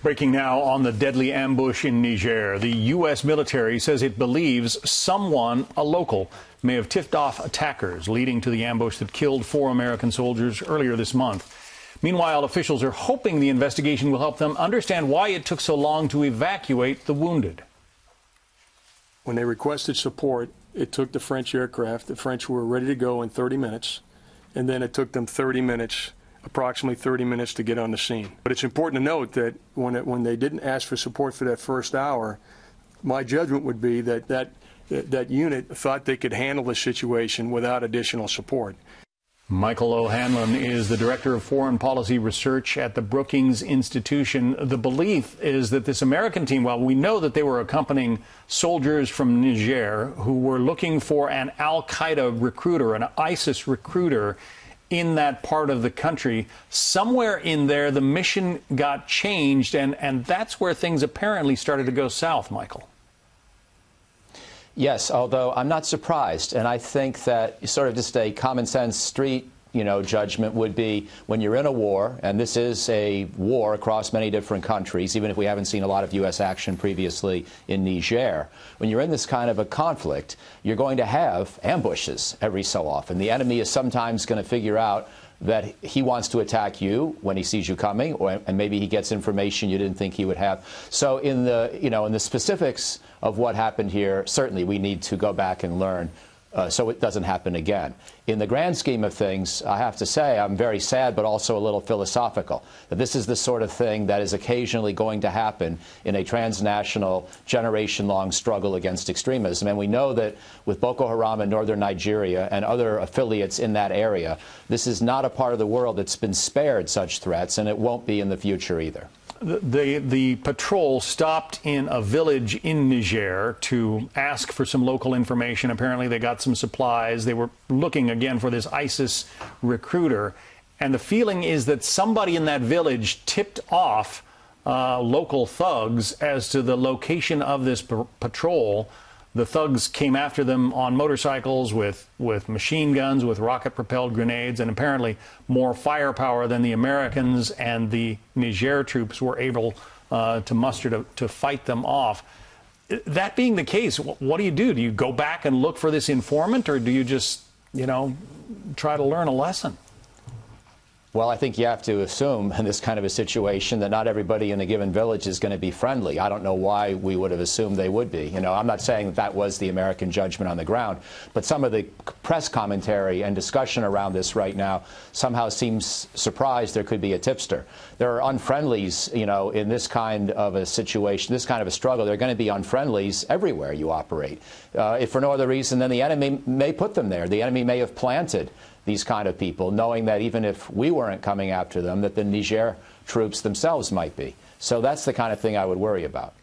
Breaking now on the deadly ambush in Niger. The U.S. military says it believes someone, a local, may have tipped off attackers, leading to the ambush that killed 4 American soldiers earlier this month. Meanwhile, officials are hoping the investigation will help them understand why it took so long to evacuate the wounded. When they requested support, it took the French aircraft. The French were ready to go in 30 minutes, and then it took them 30 minutes, approximately 30 minutes to get on the scene. But it's important to note that when they didn't ask for support for that first hour, my judgment would be that that unit thought they could handle the situation without additional support. Michael O'Hanlon is the Director of Foreign Policy Research at the Brookings Institution. The belief is that this American team, well, we know that they were accompanying soldiers from Niger who were looking for an al-Qaeda recruiter, an ISIS recruiter in that part of the country. Somewhere in there, the mission got changed, and that's where things apparently started to go south, Michael. Yes, although I'm not surprised, and I think that sort of just a common sense street, judgment would be when you're in a war, and this is a war across many different countries, even if we haven't seen a lot of U.S. action previously in Niger. When you're in this kind of a conflict, you're going to have ambushes every so often. The enemy is sometimes going to figure out that he wants to attack you when he sees you coming, and maybe he gets information you didn't think he would have. So in the specifics of what happened here, certainly we need to go back and learn so it doesn't happen again. In the grand scheme of things, I have to say I'm very sad, but also a little philosophical, that this is the sort of thing that is occasionally going to happen in a transnational, generation-long struggle against extremism. And we know that with Boko Haram in northern Nigeria and other affiliates in that area, this is not a part of the world that's been spared such threats, and it won't be in the future either. The patrol stopped in a village in Niger to ask for some local information. Apparently they got some supplies. They were looking again for this ISIS recruiter. And the feeling is that somebody in that village tipped off local thugs as to the location of this patrol. The thugs came after them on motorcycles with machine guns, with rocket-propelled grenades, and apparently more firepower than the Americans and the Niger troops were able to muster to fight them off. That being the case, what do you do? Do you go back and look for this informant, or do you just, try to learn a lesson? Well, I think you have to assume in this kind of a situation that not everybody in a given village is going to be friendly. I don't know why we would have assumed they would be. I'm not saying that was the American judgment on the ground, but some of the press commentary and discussion around this right now somehow seems surprised there could be a tipster. There are unfriendlies, in this kind of a situation, this kind of a struggle. There are going to be unfriendlies everywhere you operate. If for no other reason than the enemy may put them there. The enemy may have planted these kind of people, knowing that even if we weren't coming after them, that the Niger troops themselves might be. So that's the kind of thing I would worry about.